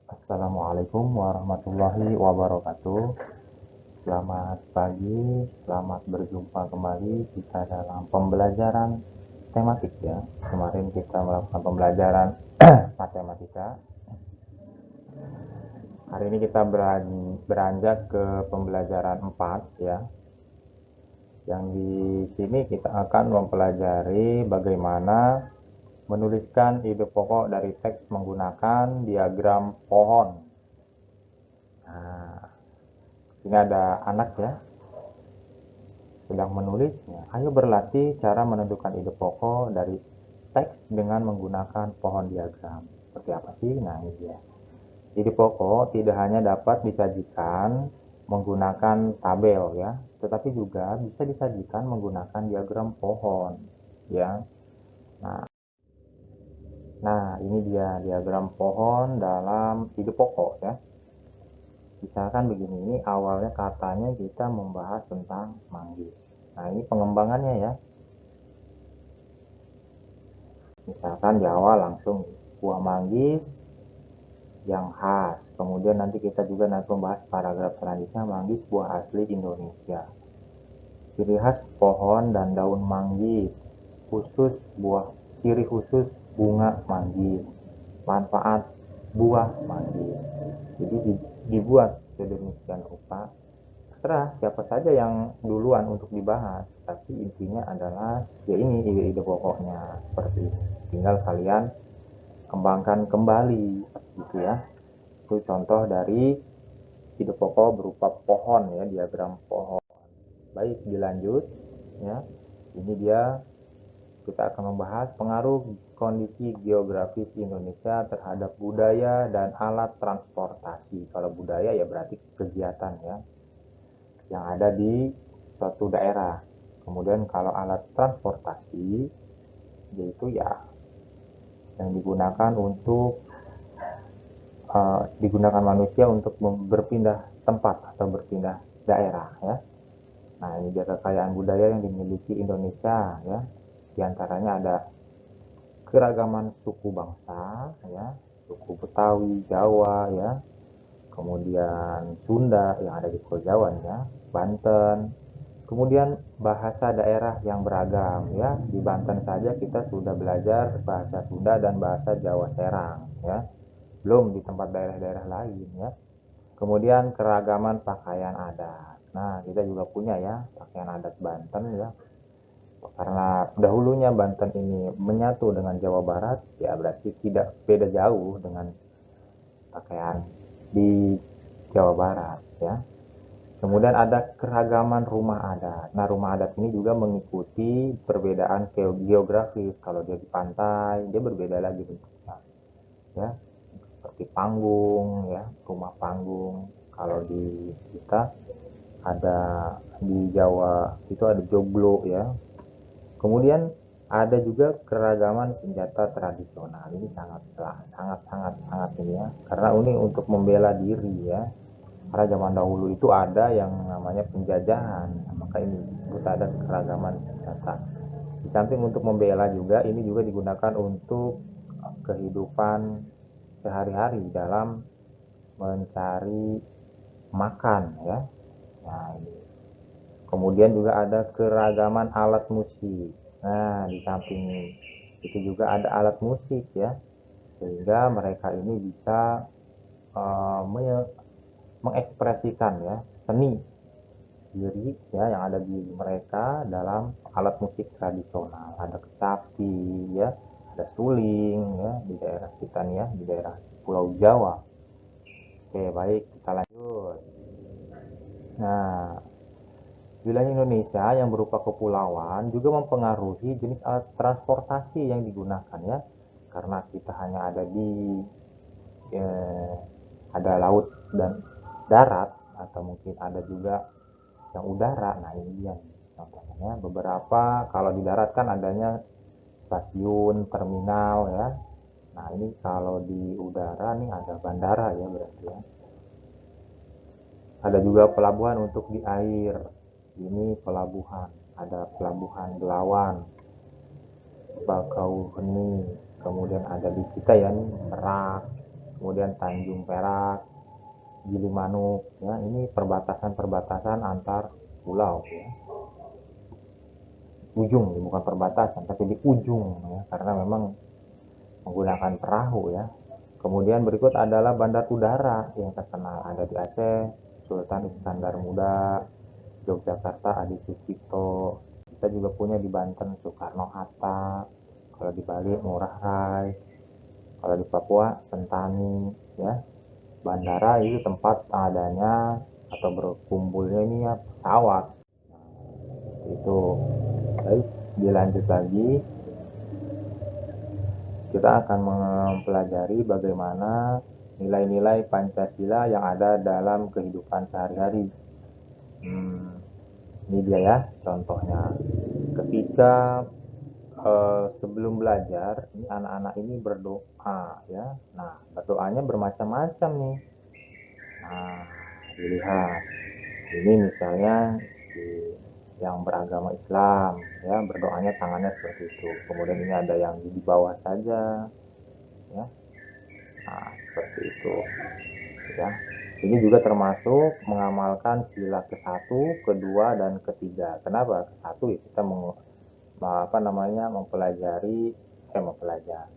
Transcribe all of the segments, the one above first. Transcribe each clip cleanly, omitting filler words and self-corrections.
Assalamualaikum warahmatullahi wabarakatuh. Selamat pagi, selamat berjumpa kembali kita dalam pembelajaran tematik ya. Kemarin kita melakukan pembelajaran matematika. Hari ini kita beranjak ke pembelajaran 4 ya. Yang di sini kita akan mempelajari bagaimana menuliskan ide pokok dari teks menggunakan diagram pohon. Nah, ini ada anak ya, sedang menulisnya. Ayo berlatih cara menentukan ide pokok dari teks dengan menggunakan pohon diagram. Seperti apa sih? Nah, ini dia. Ide pokok tidak hanya dapat disajikan menggunakan tabel ya, tetapi juga bisa disajikan menggunakan diagram pohon ya. Nah, ini dia diagram pohon dalam ide pokok ya. Misalkan begini, ini awalnya katanya kita membahas tentang manggis. Nah, ini pengembangannya ya. Misalkan di awal langsung buah manggis yang khas. Kemudian nanti kita juga nanti membahas paragraf selanjutnya manggis buah asli Indonesia. Ciri khas pohon dan daun manggis. Ciri khusus bunga manggis. Manfaat buah manggis. Jadi dibuat sedemikian rupa. Terserah siapa saja yang duluan untuk dibahas, tapi intinya adalah ya ini ide-ide pokoknya seperti itu. Tinggal kalian kembangkan kembali gitu ya. Itu contoh dari ide pokok berupa pohon ya, diagram pohon. Baik, dilanjut ya. Ini dia, kita akan membahas pengaruh kondisi geografis Indonesia terhadap budaya dan alat transportasi. Kalau budaya ya berarti kegiatan ya yang ada di suatu daerah. Kemudian kalau alat transportasi yaitu ya yang digunakan untuk digunakan manusia untuk berpindah tempat atau berpindah daerah ya. Nah, ini dia kekayaan budaya yang dimiliki Indonesia ya. Di antaranya ada keragaman suku bangsa ya, suku Betawi, Jawa ya, kemudian Sunda yang ada di Pulau Jawa ya, Banten. Kemudian bahasa daerah yang beragam ya. Di Banten saja kita sudah belajar bahasa Sunda dan bahasa Jawa Serang ya. Belum di tempat daerah-daerah lain ya. Kemudian keragaman pakaian adat. Nah, kita juga punya ya pakaian adat Banten ya. Karena dahulunya Banten ini menyatu dengan Jawa Barat, ya berarti tidak beda jauh dengan pakaian di Jawa Barat ya. Kemudian ada keragaman rumah adat. Nah, rumah adat ini juga mengikuti perbedaan geografis. Kalau dia di pantai, dia berbeda lagi bentuknya. Ya, seperti panggung, ya, rumah panggung. Kalau di kita ada di Jawa itu ada joglo, ya. Kemudian ada juga keragaman senjata tradisional. Ini sangat sangat sangat sangat ini ya. Karena ini untuk membela diri ya. Karena zaman dahulu itu ada yang namanya penjajahan, maka ini disebut ada keragaman senjata. Di samping untuk membela juga, ini juga digunakan untuk kehidupan sehari-hari dalam mencari makan ya. Nah, ini. Kemudian juga ada keragaman alat musik. Nah, di samping itu juga ada alat musik ya, sehingga mereka ini bisa uh, mengekspresikan ya seni diri ya yang ada di mereka dalam alat musik tradisional. Ada kecapi ya, ada suling ya di daerah kita nih ya, di daerah Pulau Jawa. Oke, baik, kita lanjut. Nah, wilayah Indonesia yang berupa kepulauan juga mempengaruhi jenis alat transportasi yang digunakan ya, karena kita hanya ada di eh, ada laut dan darat, atau mungkin ada juga yang udara. Nah, ini dia contohnya. Beberapa kalau di darat kan adanya stasiun, terminal ya. Nah, ini kalau di udara nih ada bandara ya berarti ya. Ada juga pelabuhan untuk di air. Ini pelabuhan. Ada pelabuhan Belawan, Bakauheni, kemudian ada di kita ya nih Merak, kemudian Tanjung Perak, Gilimanuk, ya ini perbatasan-perbatasan antar pulau, ya. Ujung, bukan perbatasan, tapi di ujung, ya, karena memang menggunakan perahu, ya. Kemudian berikut adalah bandar udara yang terkenal, ada di Aceh, Sultan Iskandar Muda, Yogyakarta Adi Sucipto. Kita juga punya di Banten Soekarno-Hatta, kalau di Bali Ngurah Rai, kalau di Papua Sentani, ya. Bandara itu tempat adanya atau berkumpulnya ini ya pesawat. Itu. Baik, dilanjut lagi. Kita akan mempelajari bagaimana nilai-nilai Pancasila yang ada dalam kehidupan sehari-hari. Ini dia ya contohnya. Ketika sebelum belajar, ini anak-anak ini berdoa, ya. Nah, berdoanya bermacam-macam nih. Nah, dilihat. Ini misalnya si yang beragama Islam, ya, berdoanya tangannya seperti itu. Kemudian ini ada yang di bawah saja, ya. Nah, seperti itu, ya. Ini juga termasuk mengamalkan sila ke-1, kedua, dan ketiga. Kenapa? Ke-1 ya kita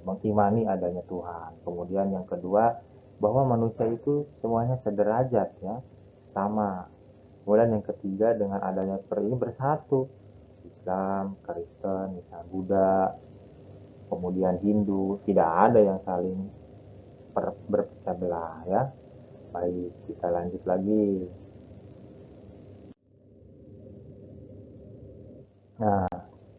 mengimani adanya Tuhan. Kemudian yang kedua, bahwa manusia itu semuanya sederajat, ya, sama. Kemudian yang ketiga, dengan adanya seperti ini bersatu. Islam, Kristen, misal Buddha, kemudian Hindu, tidak ada yang saling berpecah belah, ya. Baik, kita lanjut lagi. Nah,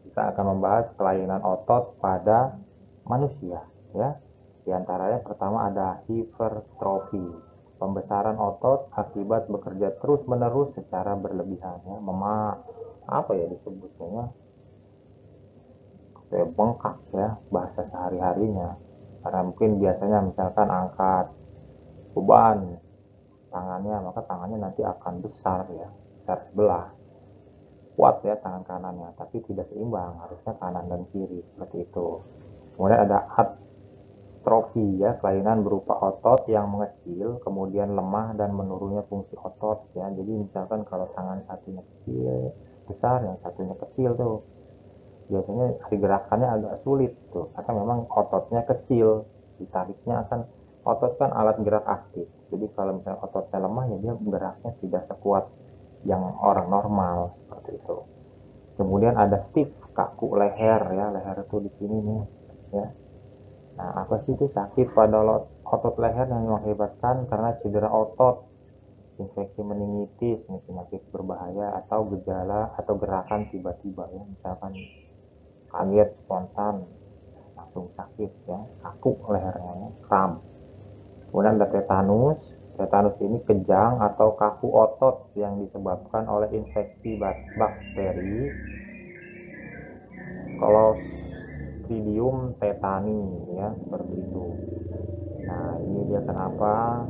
kita akan membahas kelainan otot pada manusia, ya. Di antaranya pertama ada hipertrofi, pembesaran otot akibat bekerja terus-menerus secara berlebihan, ya. Apa ya disebutnya, ya, bengkak, ya, bahasa sehari-harinya. Karena mungkin biasanya misalkan angkat beban tangannya, maka tangannya nanti akan besar, ya, besar sebelah. Kuat ya tangan kanannya, tapi tidak seimbang, harusnya kanan dan kiri, seperti itu. Kemudian ada atrofi, ya, kelainan berupa otot yang mengecil, kemudian lemah dan menurunnya fungsi otot, ya. Jadi misalkan kalau tangan satunya kecil, besar, yang satunya kecil tuh, biasanya gerakannya agak sulit tuh, karena memang ototnya kecil, ditariknya akan, otot kan alat gerak aktif. Jadi kalau misalnya ototnya lemah, ya dia geraknya tidak sekuat yang orang normal, seperti itu. Kemudian ada stiff, kaku leher, ya, leher itu di sini nih, ya. Nah, apa sih itu sakit pada otot leher yang mengakibatkan karena cedera otot, infeksi meningitis, ini penyakit berbahaya, atau gejala atau gerakan tiba-tiba, ya, misalkan kaget spontan langsung sakit, ya, kaku lehernya, ya, kram. Kemudian ada tetanus. Tetanus ini kejang atau kaku otot yang disebabkan oleh infeksi bakteri Clostridium tetani, ya, seperti itu. Nah, ini dia kenapa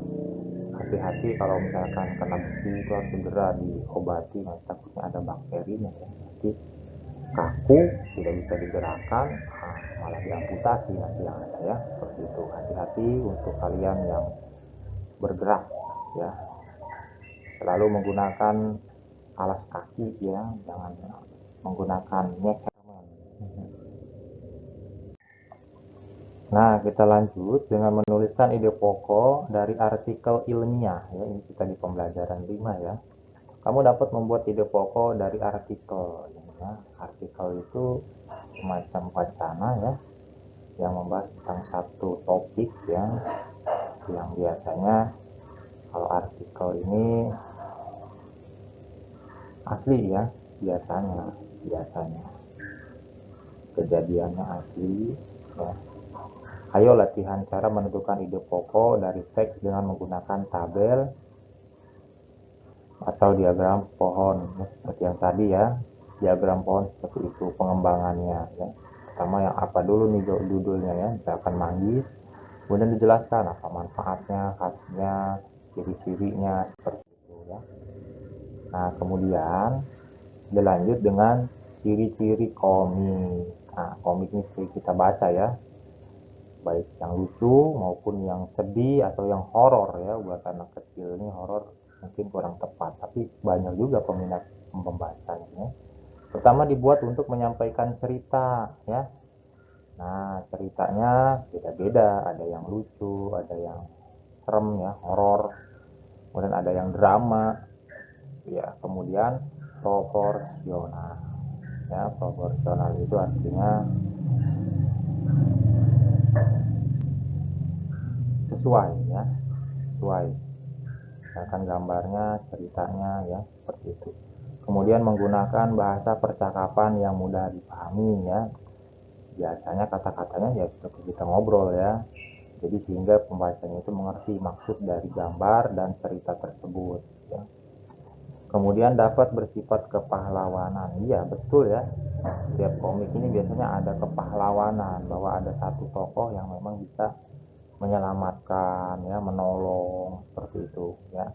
hati-hati kalau misalkan kena besi itu harus segera diobati, nanti takutnya ada bakterinya, ya. Nanti kaku, tidak bisa digerakkan, malah diamputasi nanti yang ada, ya, seperti itu. Hati-hati untuk kalian yang bergerak, ya, selalu menggunakan alas kaki, ya, jangan menggunakan nyekerman. Nah, kita lanjut dengan menuliskan ide pokok dari artikel ilmiah, ya. Ini kita di pembelajaran 5, ya. Kamu dapat membuat ide pokok dari artikel, ya. Artikel itu semacam wacana, ya, yang membahas tentang satu topik, ya, yang biasanya kalau artikel ini asli, ya, biasanya kejadiannya asli, ya. Ayo latihan cara menentukan ide pokok dari teks dengan menggunakan tabel atau diagram pohon, ya, seperti yang tadi, ya. Diagram pohon seperti itu pengembangannya, ya. Pertama yang apa dulu nih judulnya, ya, misalkan manggis, kemudian dijelaskan apa manfaatnya, khasnya, ciri-cirinya, seperti itu, ya. Nah, kemudian dilanjut dengan ciri-ciri komik. Nah, komik ini sering kita baca, ya. baik yang lucu maupun yang sedih atau yang horor ya. Buat anak kecil ini horor mungkin kurang tepat, tapi banyak juga peminat pembacanya. Pertama dibuat untuk menyampaikan cerita ya. Nah, ceritanya beda-beda, ada yang lucu, ada yang serem ya, horor, kemudian ada yang drama ya, kemudian proporsional ya. Proporsional itu artinya sesuai ya, sesuai misalkan gambarnya, ceritanya ya, seperti itu. Kemudian menggunakan bahasa percakapan yang mudah dipahami ya. Biasanya kata-katanya ya seperti kita ngobrol ya, jadi sehingga pembacanya itu mengerti maksud dari gambar dan cerita tersebut ya. Kemudian dapat bersifat kepahlawanan. Iya betul ya, setiap komik ini biasanya ada kepahlawanan, bahwa ada satu tokoh yang memang bisa menyelamatkan ya, menolong, seperti itu ya.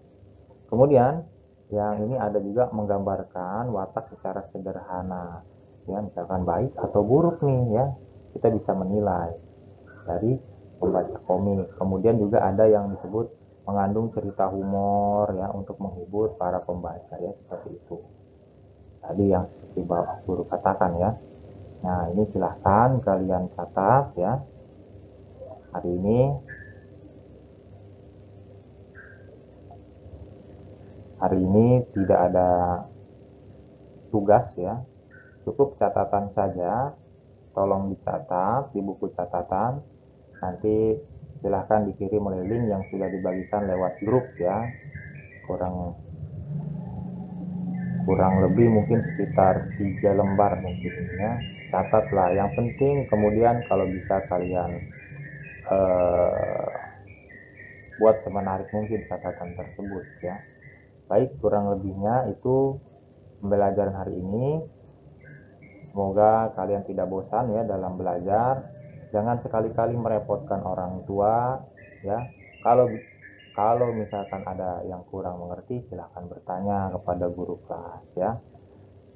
Kemudian yang ini ada juga menggambarkan watak secara sederhana ya, misalkan baik atau buruk nih ya, kita bisa menilai dari membaca komik. Kemudian juga ada yang disebut mengandung cerita humor ya, untuk menghibur para pembaca ya, seperti itu tadi yang seperti Bapak Guru katakan ya. Nah ini silahkan kalian catat ya. Hari ini tidak ada tugas ya, cukup catatan saja. Tolong dicatat di buku catatan, nanti silahkan dikirim oleh link yang sudah dibagikan lewat grup ya. Kurang lebih mungkin sekitar 3 lembar mungkin ya. Catatlah yang penting, kemudian kalau bisa kalian buat semenarik mungkin catatan tersebut ya. Baik, kurang lebihnya itu pembelajaran hari ini. Semoga kalian tidak bosan ya dalam belajar. Jangan sekali-kali merepotkan orang tua ya. Kalau misalkan ada yang kurang mengerti, silahkan bertanya kepada guru kelas ya.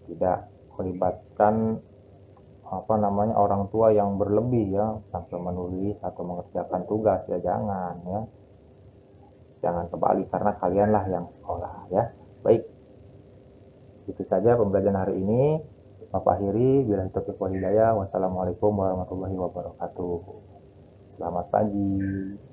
Tidak melibatkan orang tua yang berlebih ya, sampai menulis atau mengerjakan tugas ya, jangan kebalik, karena kalianlah yang sekolah ya. Baik, itu saja pembelajaran hari ini. Bapak akhiri, billahi taufiq wal hidayah. Wassalamualaikum warahmatullahi wabarakatuh. Selamat pagi.